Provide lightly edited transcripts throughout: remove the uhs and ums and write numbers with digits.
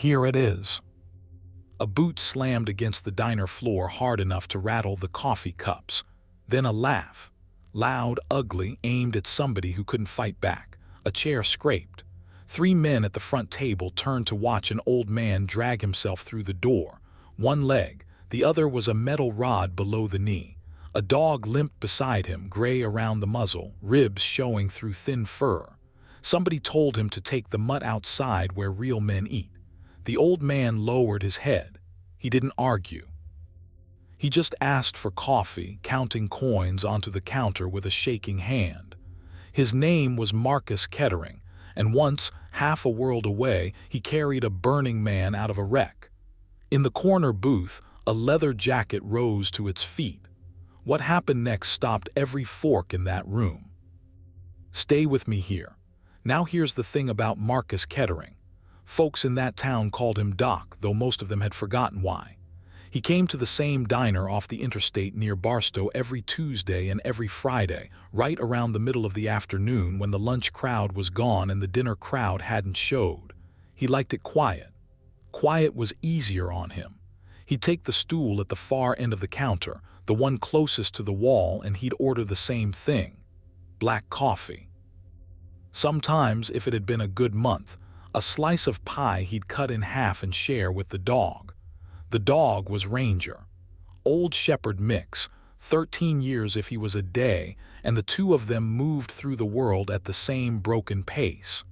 Here it is. A boot slammed against the diner floor hard enough to rattle the coffee cups. Then a laugh. Loud, ugly, aimed at somebody who couldn't fight back. A chair scraped. 3 men at the front table turned to watch an old man drag himself through the door. One leg, the other was a metal rod below the knee. A dog limped beside him, gray around the muzzle, ribs showing through thin fur. Somebody told him to take the mutt outside where real men eat. The old man lowered his head. He didn't argue. He just asked for coffee, counting coins onto the counter with a shaking hand. His name was Marcus Kettering, and once, half a world away, he carried a burning man out of a wreck. In the corner booth, a leather jacket rose to its feet. What happened next stopped every fork in that room. Stay with me here. Now here's the thing about Marcus Kettering. Folks in that town called him Doc, though most of them had forgotten why. He came to the same diner off the interstate near Barstow every Tuesday and every Friday, right around the middle of the afternoon when the lunch crowd was gone and the dinner crowd hadn't showed. He liked it quiet. Quiet was easier on him. He'd take the stool at the far end of the counter, the one closest to the wall, and he'd order the same thing: black coffee. Sometimes, if it had been a good month, a slice of pie he'd cut in half and share with the dog. The dog was Ranger. Old Shepherd mix, 13 years if he was a day, and the two of them moved through the world at the same broken pace.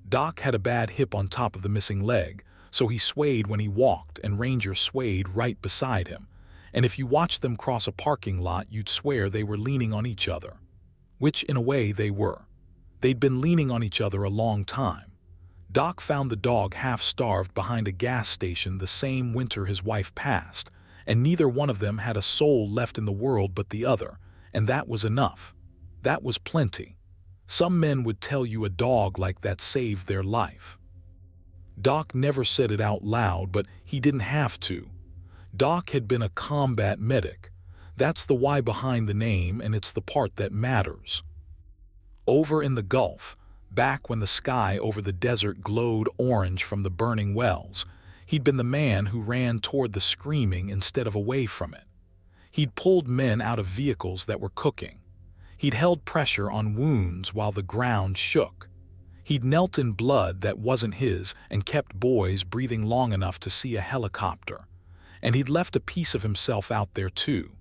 Doc had a bad hip on top of the missing leg, so he swayed when he walked, and Ranger swayed right beside him. And if you watched them cross a parking lot, you'd swear they were leaning on each other. Which, in a way, they were. They'd been leaning on each other a long time. Doc found the dog half-starved behind a gas station the same winter his wife passed, and neither one of them had a soul left in the world but the other, and that was enough. That was plenty. Some men would tell you a dog like that saved their life. Doc never said it out loud, but he didn't have to. Doc had been a combat medic. That's the why behind the name, and it's the part that matters. Over in the Gulf, back when the sky over the desert glowed orange from the burning wells, he'd been the man who ran toward the screaming instead of away from it. He'd pulled men out of vehicles that were cooking. He'd held pressure on wounds while the ground shook. He'd knelt in blood that wasn't his and kept boys breathing long enough to see a helicopter. And he'd left a piece of himself out there too.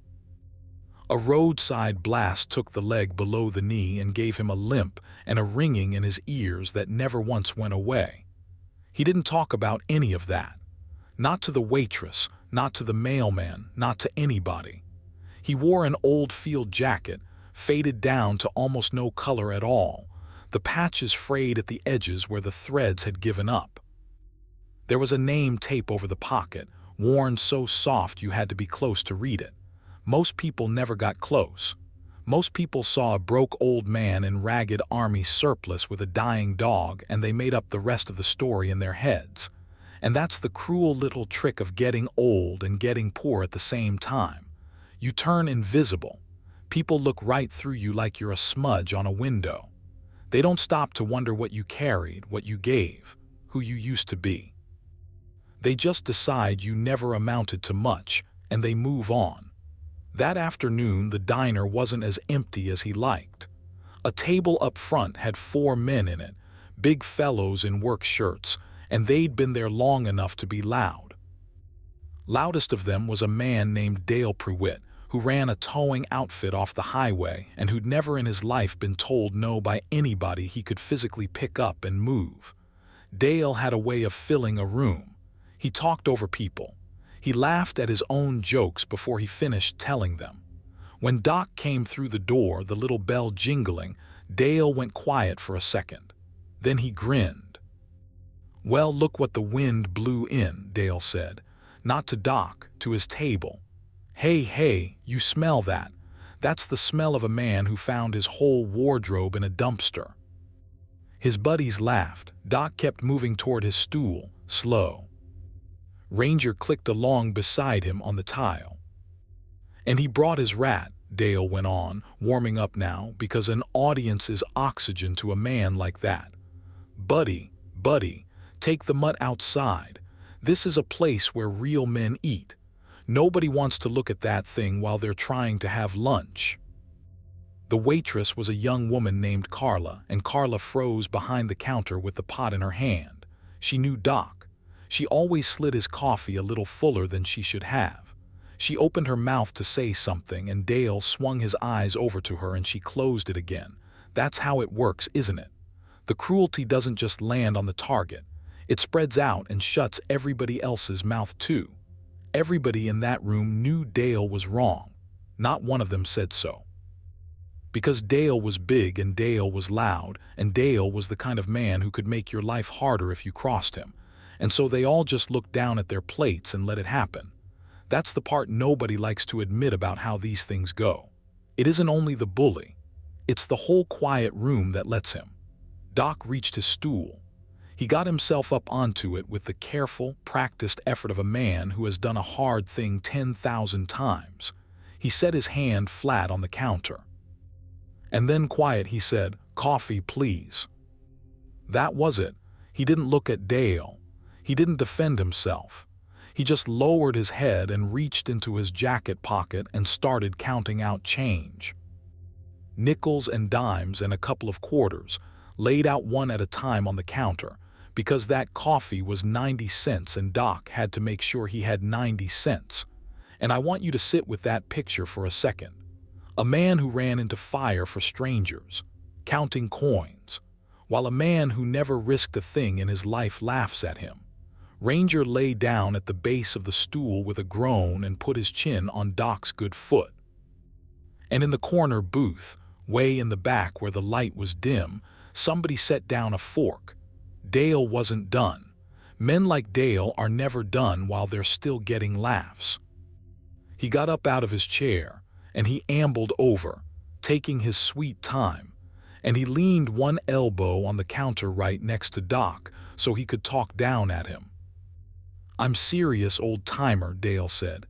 A roadside blast took the leg below the knee and gave him a limp and a ringing in his ears that never once went away. He didn't talk about any of that. Not to the waitress, not to the mailman, not to anybody. He wore an old field jacket, faded down to almost no color at all, the patches frayed at the edges where the threads had given up. There was a name tape over the pocket, worn so soft you had to be close to read it. Most people never got close. Most people saw a broke old man in ragged army surplice with a dying dog, and they made up the rest of the story in their heads. And that's the cruel little trick of getting old and getting poor at the same time. You turn invisible. People look right through you like you're a smudge on a window. They don't stop to wonder what you carried, what you gave, who you used to be. They just decide you never amounted to much, and they move on. That afternoon, the diner wasn't as empty as he liked. A table up front had 4 men in it, big fellows in work shirts, and they'd been there long enough to be loud. Loudest of them was a man named Dale Pruitt, who ran a towing outfit off the highway and who'd never in his life been told no by anybody he could physically pick up and move. Dale had a way of filling a room. He talked over people. He laughed at his own jokes before he finished telling them. When Doc came through the door, the little bell jingling, Dale went quiet for a second. Then he grinned. "Well, look what the wind blew in," Dale said. Not to Doc, to his table. Hey, you smell that? That's the smell of a man who found his whole wardrobe in a dumpster." His buddies laughed. Doc kept moving toward his stool, slow. Ranger clicked along beside him on the tile. "And he brought his rat," Dale went on, warming up now, because an audience is oxygen to a man like that. Buddy, Take the mutt outside. This is a place where real men eat. Nobody wants to look at that thing while they're trying to have lunch." The waitress was a young woman named Carla, and Carla froze behind the counter with the pot in her hand. She knew Doc. She always slid his coffee a little fuller than she should have. She opened her mouth to say something, and Dale swung his eyes over to her and she closed it again. That's how it works, isn't it? The cruelty doesn't just land on the target. It spreads out and shuts everybody else's mouth too. Everybody in that room knew Dale was wrong. Not one of them said so. Because Dale was big and Dale was loud, and Dale was the kind of man who could make your life harder if you crossed him. And so they all just looked down at their plates and let it happen. That's the part nobody likes to admit about how these things go. It isn't only the bully. It's the whole quiet room that lets him. Doc reached his stool. He got himself up onto it with the careful, practiced effort of a man who has done a hard thing 10,000 times. He set his hand flat on the counter. And then quiet, he said, "Coffee, please." That was it. He didn't look at Dale. He didn't defend himself. He just lowered his head and reached into his jacket pocket and started counting out change. Nickels and dimes and a couple of quarters, laid out one at a time on the counter, because that coffee was 90 cents and Doc had to make sure he had 90 cents. And I want you to sit with that picture for a second. A man who ran into fire for strangers, counting coins, while a man who never risked a thing in his life laughs at him. Ranger lay down at the base of the stool with a groan and put his chin on Doc's good foot. And in the corner booth, way in the back where the light was dim, somebody set down a fork. Dale wasn't done. Men like Dale are never done while they're still getting laughs. He got up out of his chair, and he ambled over, taking his sweet time, and he leaned one elbow on the counter right next to Doc so he could talk down at him. "I'm serious, old-timer," Dale said.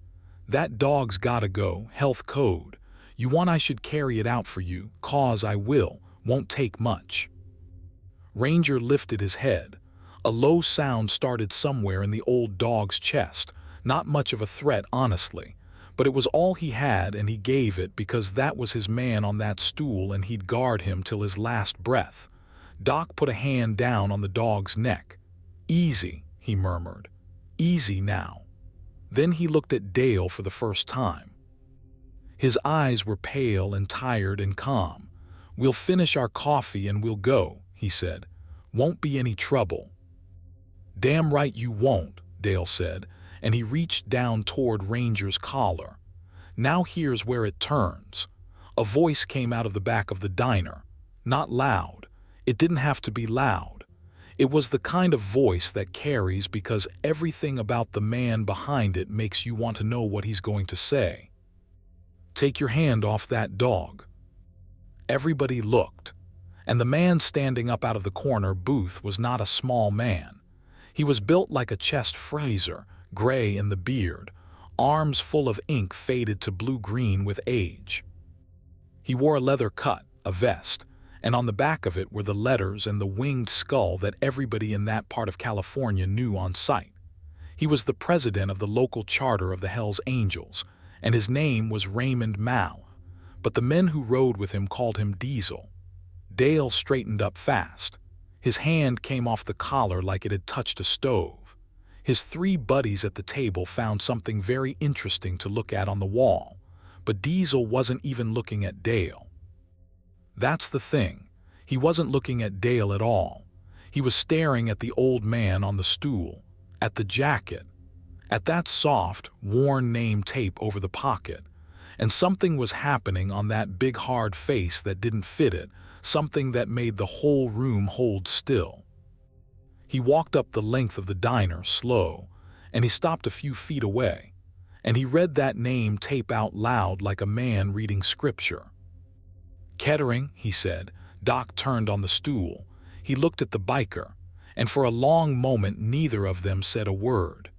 "That dog's gotta go, health code. You want I should carry it out for you, 'cause I will, won't take much." Ranger lifted his head. A low sound started somewhere in the old dog's chest. Not much of a threat, honestly, but it was all he had, and he gave it because that was his man on that stool and he'd guard him till his last breath. Doc put a hand down on the dog's neck. "Easy," he murmured. "Easy now." Then he looked at Dale for the first time. His eyes were pale and tired and calm. "We'll finish our coffee and we'll go," he said. "Won't be any trouble." "Damn right you won't," Dale said, and he reached down toward Ranger's collar. "Now here's where it turns." A voice came out of the back of the diner. Not loud. It didn't have to be loud. It was the kind of voice that carries because everything about the man behind it makes you want to know what he's going to say. "Take your hand off that dog." Everybody looked, and the man standing up out of the corner booth was not a small man. He was built like a chest Fraser, gray in the beard, arms full of ink faded to blue-green with age. He wore a leather cut, a vest, and on the back of it were the letters and the winged skull that everybody in that part of California knew on sight. He was the president of the local charter of the Hells Angels, and his name was Raymond Mao, but the men who rode with him called him Diesel. Dale straightened up fast. His hand came off the collar like it had touched a stove. His three buddies at the table found something very interesting to look at on the wall, but Diesel wasn't even looking at Dale. That's the thing. He wasn't looking at Dale at all. He was staring at the old man on the stool, at the jacket, at that soft, worn name tape over the pocket, and something was happening on that big hard face that didn't fit it, something that made the whole room hold still. He walked up the length of the diner, slow, and he stopped a few feet away, and he read that name tape out loud like a man reading scripture. "Kettering," he said. Doc turned on the stool. He looked at the biker, and for a long moment neither of them said a word.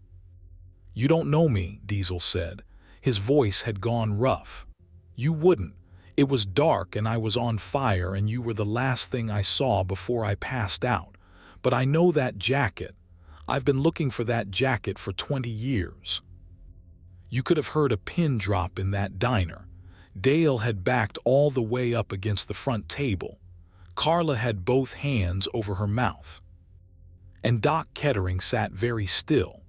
"You don't know me," Diesel said. His voice had gone rough. "You wouldn't. It was dark and I was on fire and you were the last thing I saw before I passed out. But I know that jacket. I've been looking for that jacket for 20 years. You could have heard a pin drop in that diner. Dale had backed all the way up against the front table. Carla had both hands over her mouth. And Doc Kettering sat very still,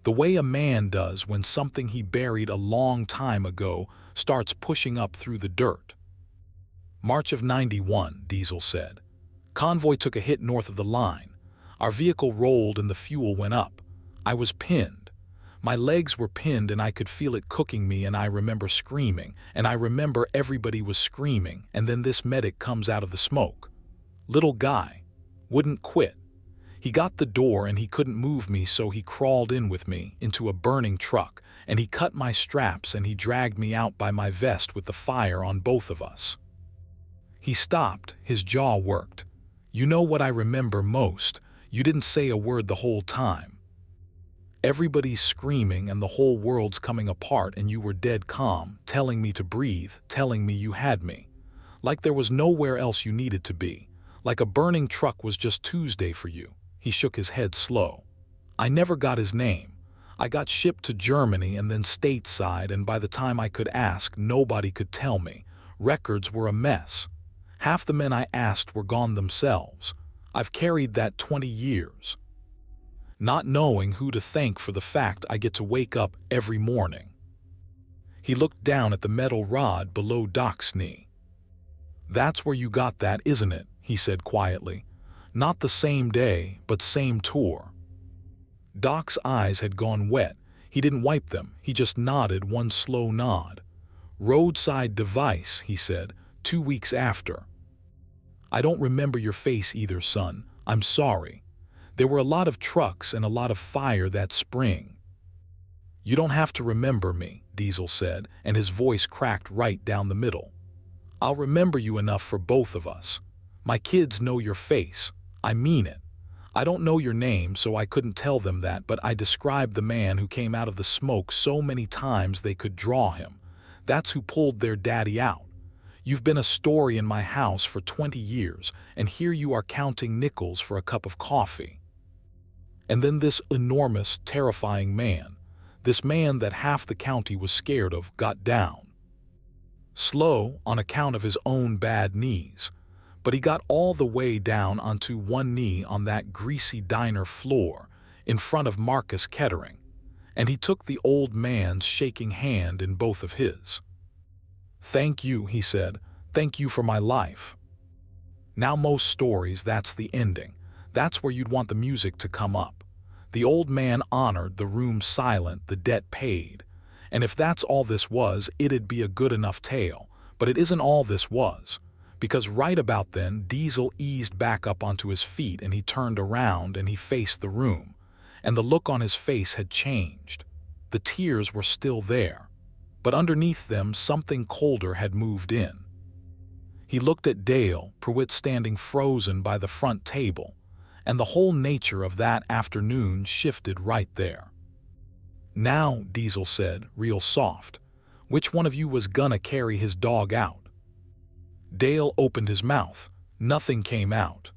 the way a man does when something he buried a long time ago starts pushing up through the dirt. March of '91, Diesel said. Convoy took a hit north of the line. Our vehicle rolled and the fuel went up. I was pinned. My legs were pinned and I could feel it cooking me, and I remember screaming, and I remember everybody was screaming, and then this medic comes out of the smoke. Little guy. Wouldn't quit. He got the door and he couldn't move me, so he crawled in with me into a burning truck, and he cut my straps and he dragged me out by my vest with the fire on both of us. He stopped, his jaw worked. You know what I remember most? You didn't say a word the whole time. Everybody's screaming and the whole world's coming apart, and you were dead calm, telling me to breathe, telling me you had me. Like there was nowhere else you needed to be. Like a burning truck was just Tuesday for you. He shook his head slow. I never got his name. I got shipped to Germany and then stateside, and by the time I could ask, nobody could tell me. Records were a mess. Half the men I asked were gone themselves. I've carried that 20 years. Not knowing who to thank for the fact I get to wake up every morning. He looked down at the metal rod below Doc's knee. That's where you got that, isn't it? He said quietly. Not the same day, but same tour. Doc's eyes had gone wet. He didn't wipe them. He just nodded one slow nod. Roadside device, he said, 2 weeks after. I don't remember your face either, son. I'm sorry. There were a lot of trucks and a lot of fire that spring. You don't have to remember me, Diesel said, and his voice cracked right down the middle. I'll remember you enough for both of us. My kids know your face. I mean it. I don't know your name, so I couldn't tell them that, but I described the man who came out of the smoke so many times they could draw him. That's who pulled their daddy out. You've been a story in my house for 20 years, and here you are counting nickels for a cup of coffee. And then this enormous, terrifying man, this man that half the county was scared of, got down. Slow on account of his own bad knees, but he got all the way down onto one knee on that greasy diner floor in front of Marcus Kettering, and he took the old man's shaking hand in both of his. Thank you, he said. Thank you for my life. Now most stories, that's the ending. That's where you'd want the music to come up. The old man honored, the room silent, the debt paid. And if that's all this was, it'd be a good enough tale. But it isn't all this was. Because right about then, Diesel eased back up onto his feet and he turned around and he faced the room. And the look on his face had changed. The tears were still there. But underneath them, something colder had moved in. He looked at Dale, Prewitt standing frozen by the front table, and the whole nature of that afternoon shifted right there. Now, Diesel said, real soft, which one of you was gonna carry his dog out? Dale opened his mouth. Nothing came out.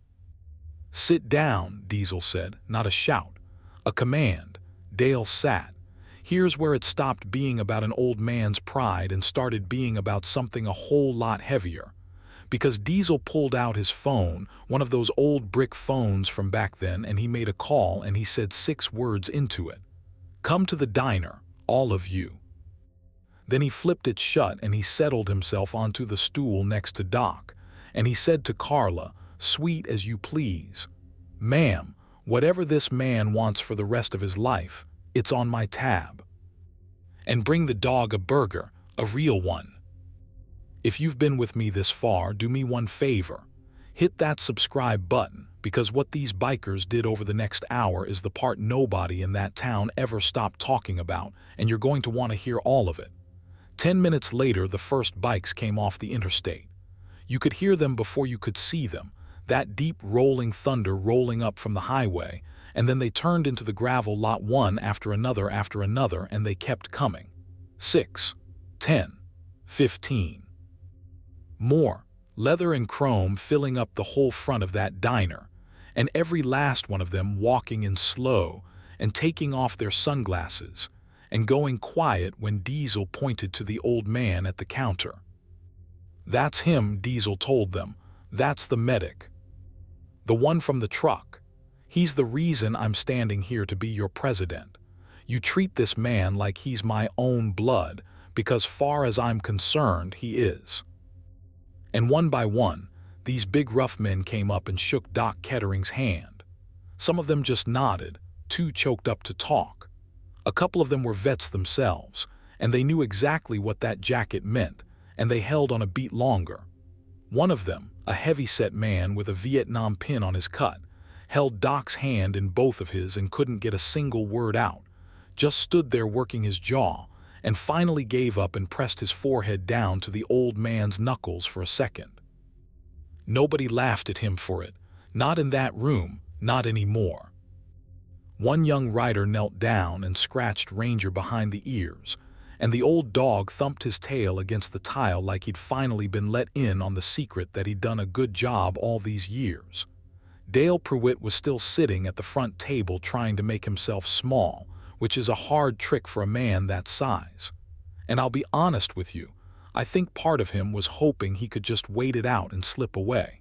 Sit down, Diesel said, not a shout, a command. Dale sat. Here's where it stopped being about an old man's pride and started being about something a whole lot heavier. Because Diesel pulled out his phone, one of those old brick phones from back then, and he made a call and he said 6 words into it. Come to the diner, all of you. Then he flipped it shut and he settled himself onto the stool next to Doc, and he said to Carla, sweet as you please, ma'am, whatever this man wants for the rest of his life, it's on my tab. And bring the dog a burger, a real one. If you've been with me this far, do me one favor. Hit that subscribe button, because what these bikers did over the next hour is the part nobody in that town ever stopped talking about, and you're going to want to hear all of it. 10 minutes later, the first bikes came off the interstate. You could hear them before you could see them, that deep rolling thunder rolling up from the highway, and then they turned into the gravel lot one after another, and they kept coming. 6, 10, 15. More, leather and chrome filling up the whole front of that diner, and every last one of them walking in slow, and taking off their sunglasses, and going quiet when Diesel pointed to the old man at the counter. "That's him," Diesel told them. "That's the medic. The one from the truck. He's the reason I'm standing here to be your president. You treat this man like he's my own blood, because far as I'm concerned, he is." And one by one, these big rough men came up and shook Doc Kettering's hand. Some of them just nodded, too choked up to talk. A couple of them were vets themselves, and they knew exactly what that jacket meant, and they held on a beat longer. One of them, a heavy-set man with a Vietnam pin on his cut, held Doc's hand in both of his and couldn't get a single word out, just stood there working his jaw, and finally gave up and pressed his forehead down to the old man's knuckles for a second. Nobody laughed at him for it, not in that room, not anymore. One young rider knelt down and scratched Ranger behind the ears, and the old dog thumped his tail against the tile like he'd finally been let in on the secret that he'd done a good job all these years. Dale Pruitt was still sitting at the front table trying to make himself small, which is a hard trick for a man that size. And I'll be honest with you, I think part of him was hoping he could just wait it out and slip away.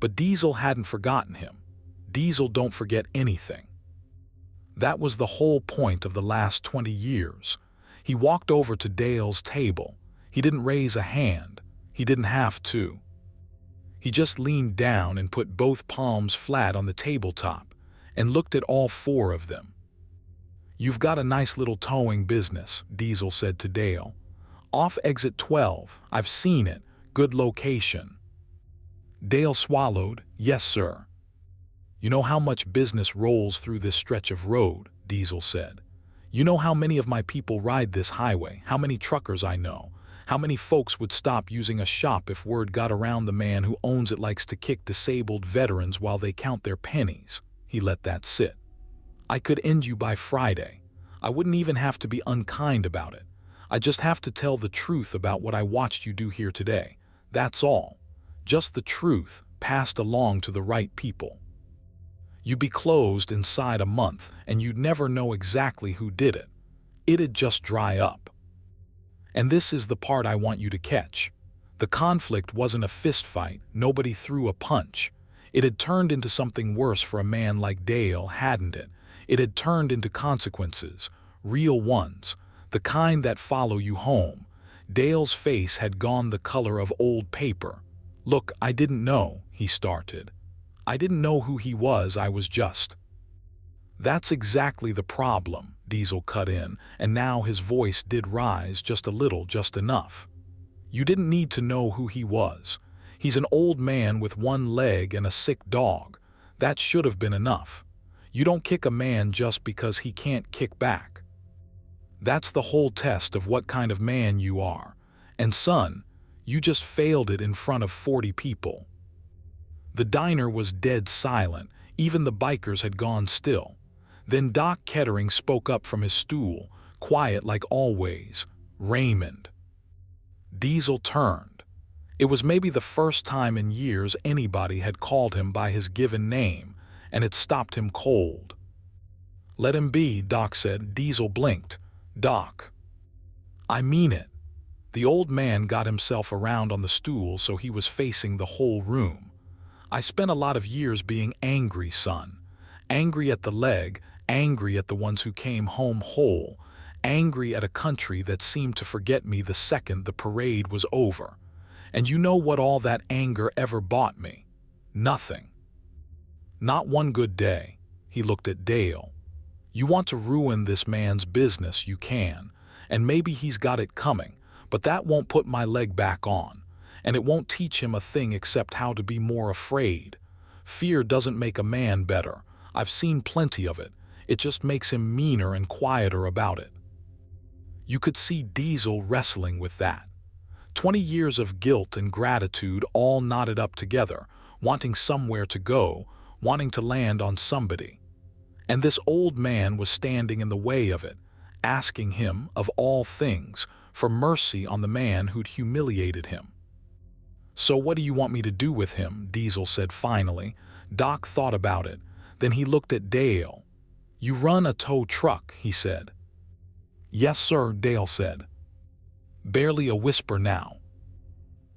But Diesel hadn't forgotten him. Diesel don't forget anything. That was the whole point of the last 20 years. He walked over to Dale's table. He didn't raise a hand. He didn't have to. He just leaned down and put both palms flat on the tabletop and looked at all four of them. "You've got a nice little towing business," Diesel said to Dale. "Off exit 12, I've seen it. Good location." Dale swallowed. "Yes, sir." "You know how much business rolls through this stretch of road," Diesel said. "You know how many of my people ride this highway, how many truckers I know, how many folks would stop using a shop if word got around the man who owns it likes to kick disabled veterans while they count their pennies." He let that sit. "I could end you by Friday. I wouldn't even have to be unkind about it. I just have to tell the truth about what I watched you do here today. That's all. Just the truth, passed along to the right people. You'd be closed inside a month, and you'd never know exactly who did it. It'd just dry up. And this is the part I want you to catch. The conflict wasn't a fist fight. Nobody threw a punch. It had turned into something worse for a man like Dale, hadn't it? It had turned into consequences, real ones, the kind that follow you home. Dale's face had gone the color of old paper. "Look, I didn't know," he started. "I didn't know who he was, I was just—" "That's exactly the problem," Diesel cut in, and now his voice did rise just a little, just enough. "You didn't need to know who he was. He's an old man with one leg and a sick dog. That should have been enough. You don't kick a man just because he can't kick back. That's the whole test of what kind of man you are. And son, you just failed it in front of 40 people." The diner was dead silent. Even the bikers had gone still. Then Doc Kettering spoke up from his stool, quiet like always. "Raymond." Diesel turned. It was maybe the first time in years anybody had called him by his given name, and it stopped him cold. "Let him be," Doc said. Diesel blinked. "Doc." "I mean it." The old man got himself around on the stool so he was facing the whole room. "I spent a lot of years being angry, son. Angry at the leg, angry at the ones who came home whole, angry at a country that seemed to forget me the second the parade was over. And you know what all that anger ever bought me? Nothing. Not one good day." He looked at Dale. "You want to ruin this man's business, you can, and maybe he's got it coming, but that won't put my leg back on, and it won't teach him a thing except how to be more afraid. Fear doesn't make a man better. I've seen plenty of it. It just makes him meaner and quieter about it." You could see Diesel wrestling with that. 20 years of guilt and gratitude all knotted up together, wanting somewhere to go, wanting to land on somebody. And this old man was standing in the way of it, asking him, of all things, for mercy on the man who'd humiliated him. "So what do you want me to do with him?" Diesel said finally. Doc thought about it. Then he looked at Dale. "You run a tow truck," he said. "Yes, sir," Dale said. Barely a whisper now.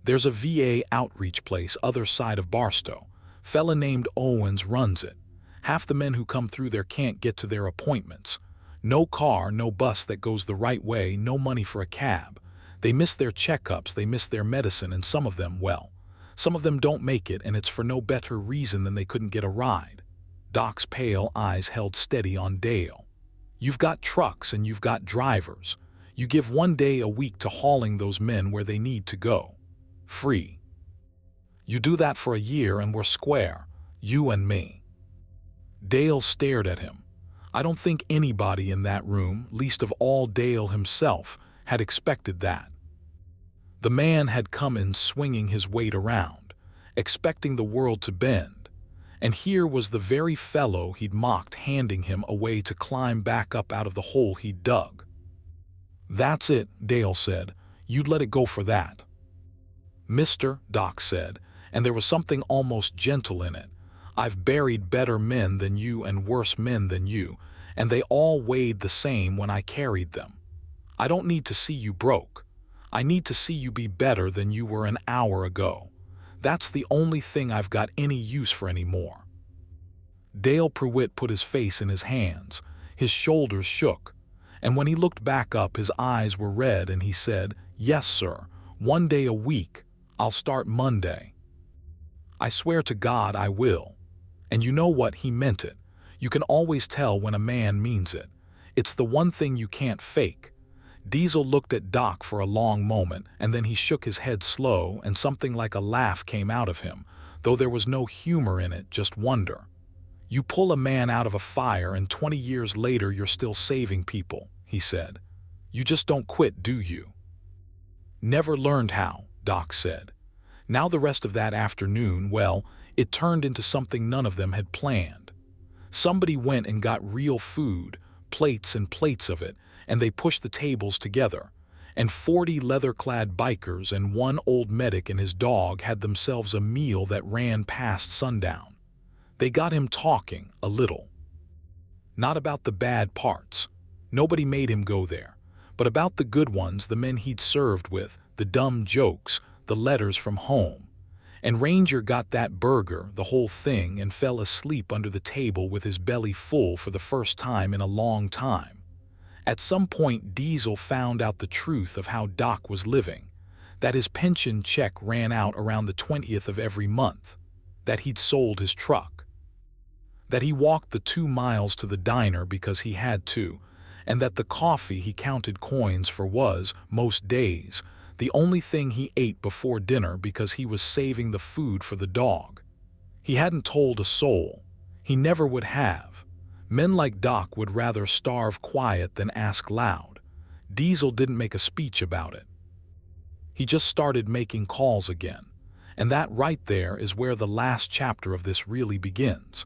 "There's a VA outreach place other side of Barstow. Fella named Owens runs it. Half the men who come through there can't get to their appointments. No car, no bus that goes the right way, no money for a cab. They miss their checkups, they miss their medicine, and some of them, well, some of them don't make it, and it's for no better reason than they couldn't get a ride." Doc's pale eyes held steady on Dale. "You've got trucks and you've got drivers. You give 1 day a week to hauling those men where they need to go. Free. You do that for a year and we're square, you and me." Dale stared at him. I don't think anybody in that room, least of all Dale himself, had expected that. The man had come in swinging his weight around, expecting the world to bend, and here was the very fellow he'd mocked handing him a way to climb back up out of the hole he'd dug. "That's it," Dale said. "You'd let it go for that." "Mister," Doc said, and there was something almost gentle in it, "I've buried better men than you and worse men than you, and they all weighed the same when I carried them. I don't need to see you broke. I need to see you be better than you were an hour ago. That's the only thing I've got any use for anymore." Dale Pruitt put his face in his hands. His shoulders shook, and when he looked back up his eyes were red and he said, "Yes, sir, 1 day a week. I'll start Monday. I swear to God I will." And you know what, he meant it. You can always tell when a man means it. It's the one thing you can't fake. Diesel looked at Doc for a long moment, and then he shook his head slow, and something like a laugh came out of him, though there was no humor in it, just wonder. "You pull a man out of a fire and 20 years later you're still saving people," he said. "You just don't quit, do you?" "Never learned how," Doc said. Now the rest of that afternoon, well, it turned into something none of them had planned. Somebody went and got real food, plates and plates of it, and they pushed the tables together, and 40 leather-clad bikers and 1 old medic and his dog had themselves a meal that ran past sundown. They got him talking, a little. Not about the bad parts. Nobody made him go there. But about the good ones, the men he'd served with, the dumb jokes, the letters from home. And Ranger got that burger, the whole thing, and fell asleep under the table with his belly full for the first time in a long time. At some point, Diesel found out the truth of how Doc was living, that his pension check ran out around the 20th of every month, that he'd sold his truck, that he walked the 2 miles to the diner because he had to, and that the coffee he counted coins for was, most days, the only thing he ate before dinner because he was saving the food for the dog. He hadn't told a soul. He never would have. Men like Doc would rather starve quiet than ask loud. Diesel didn't make a speech about it. He just started making calls again. And that right there is where the last chapter of this really begins.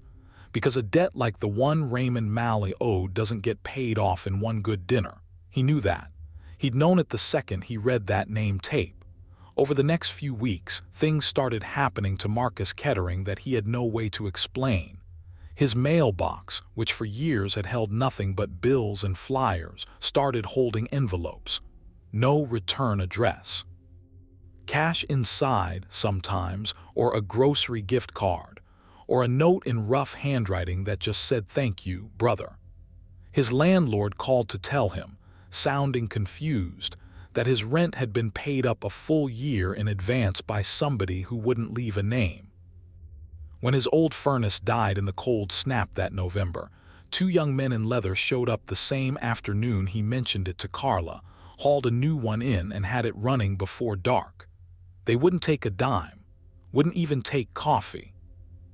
Because a debt like the one Raymond Malley owed doesn't get paid off in one good dinner. He knew that. He'd known it the second he read that name tape. Over the next few weeks, things started happening to Marcus Kettering that he had no way to explain. His mailbox, which for years had held nothing but bills and flyers, started holding envelopes. No return address. Cash inside, sometimes, or a grocery gift card, or a note in rough handwriting that just said, "Thank you, brother." His landlord called to tell him, sounding confused, that his rent had been paid up a full year in advance by somebody who wouldn't leave a name. When his old furnace died in the cold snap that November, 2 young men in leather showed up the same afternoon he mentioned it to Carla, hauled a new one in and had it running before dark. They wouldn't take a dime, wouldn't even take coffee.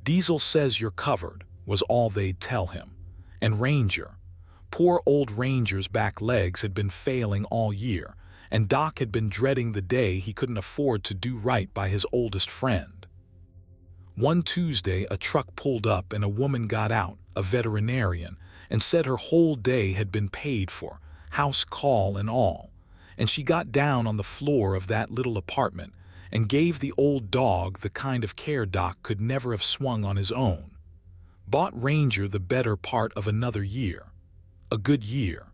"Diesel says you're covered," was all they'd tell him. And Ranger. Poor old Ranger's back legs had been failing all year, and Doc had been dreading the day he couldn't afford to do right by his oldest friend. One Tuesday, a truck pulled up and a woman got out, a veterinarian, and said her whole day had been paid for, house call and all. And she got down on the floor of that little apartment and gave the old dog the kind of care Doc could never have swung on his own. bought Ranger the better part of another year. A good year.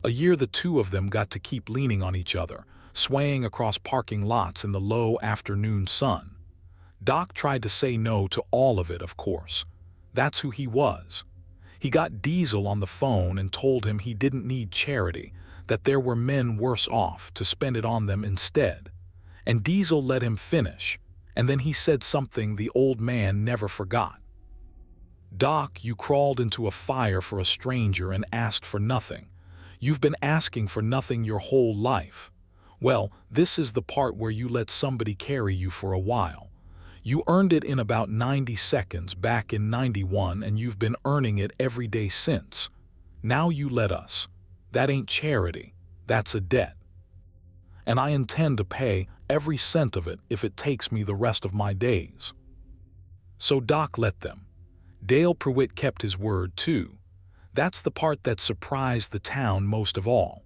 A year the two of them got to keep leaning on each other, swaying across parking lots in the low afternoon sun. Doc tried to say no to all of it, of course. That's who he was. He got Diesel on the phone and told him he didn't need charity, that there were men worse off, to spend it on them instead. And Diesel let him finish, and then he said something the old man never forgot. "Doc, you crawled into a fire for a stranger and asked for nothing. You've been asking for nothing your whole life. Well, this is the part where you let somebody carry you for a while. You earned it in about 90 seconds back in '91, and you've been earning it every day since. Now you let us. That ain't charity, that's a debt. And I intend to pay every cent of it if it takes me the rest of my days." So Doc let them. Dale Prewitt kept his word too. That's the part that surprised the town most of all.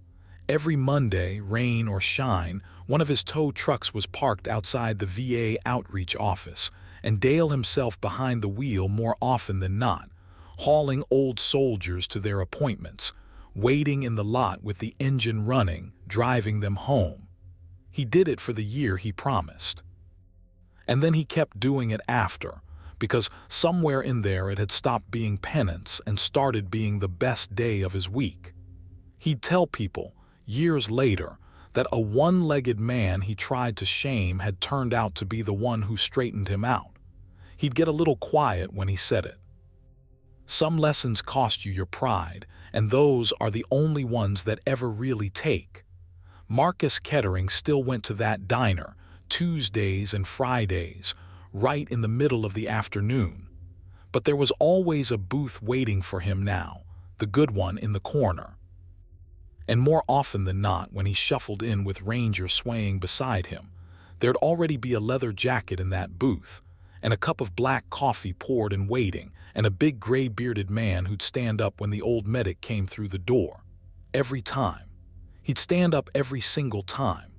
Every Monday, rain or shine, one of his tow trucks was parked outside the VA outreach office, and Dale himself behind the wheel more often than not, hauling old soldiers to their appointments, waiting in the lot with the engine running, driving them home. He did it for the year he promised. And then he kept doing it after, because somewhere in there it had stopped being penance and started being the best day of his week. He'd tell people, years later, that a one-legged man he tried to shame had turned out to be the one who straightened him out. He'd get a little quiet when he said it. Some lessons cost you your pride, and those are the only ones that ever really take. Marcus Kettering still went to that diner, Tuesdays and Fridays, right in the middle of the afternoon. But there was always a booth waiting for him now, the good one in the corner. And more often than not, when he shuffled in with Ranger swaying beside him, there'd already be a leather jacket in that booth, and a cup of black coffee poured and waiting, and a big gray-bearded man who'd stand up when the old medic came through the door. Every time. He'd stand up every single time,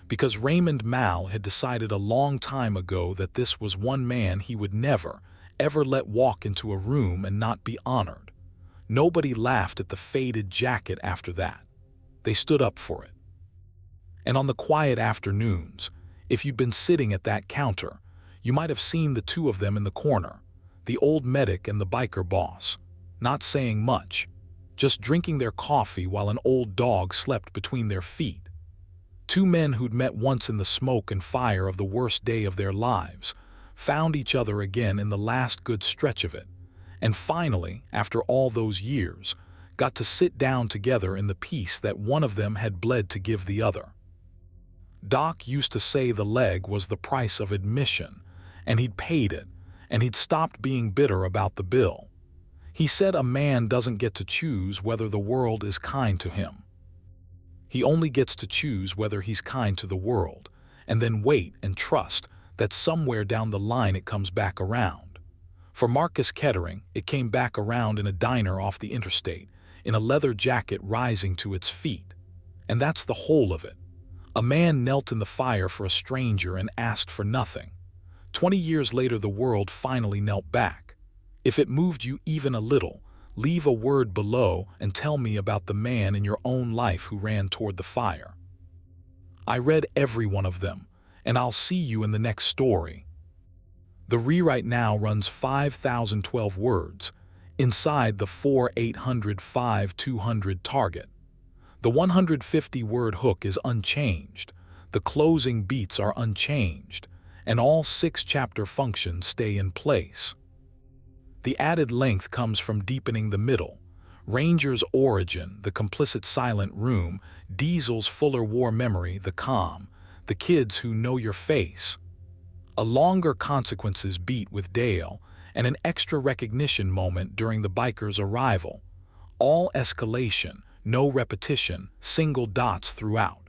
because Raymond Mal had decided a long time ago that this was one man he would never, ever let walk into a room and not be honored. Nobody laughed at the faded jacket after that. They stood up for it. And on the quiet afternoons, if you'd been sitting at that counter, you might have seen the two of them in the corner, the old medic and the biker boss, not saying much, just drinking their coffee while an old dog slept between their feet. Two men who'd met once in the smoke and fire of the worst day of their lives, found each other again in the last good stretch of it, and finally, after all those years, got to sit down together in the peace that one of them had bled to give the other. Doc used to say the leg was the price of admission, and he'd paid it, and he'd stopped being bitter about the bill. He said a man doesn't get to choose whether the world is kind to him. He only gets to choose whether he's kind to the world, and then wait and trust that somewhere down the line it comes back around. For Marcus Kettering, it came back around in a diner off the interstate, in a leather jacket rising to its feet. And that's the whole of it. A man knelt in the fire for a stranger and asked for nothing. 20 years later, the world finally knelt back. If it moved you even a little, leave a word below and tell me about the man in your own life who ran toward the fire. I read every one of them, and I'll see you in the next story. The rewrite now runs 5,012 words, inside the 4,805,200 target. The 150-word hook is unchanged, the closing beats are unchanged, and all 6 chapter functions stay in place. The added length comes from deepening the middle, Ranger's origin, the complicit silent room, Diesel's fuller war memory, the calm, the kids who know your face. A longer consequences beat with Dale, and an extra recognition moment during the biker's arrival. All escalation, no repetition, single dots throughout.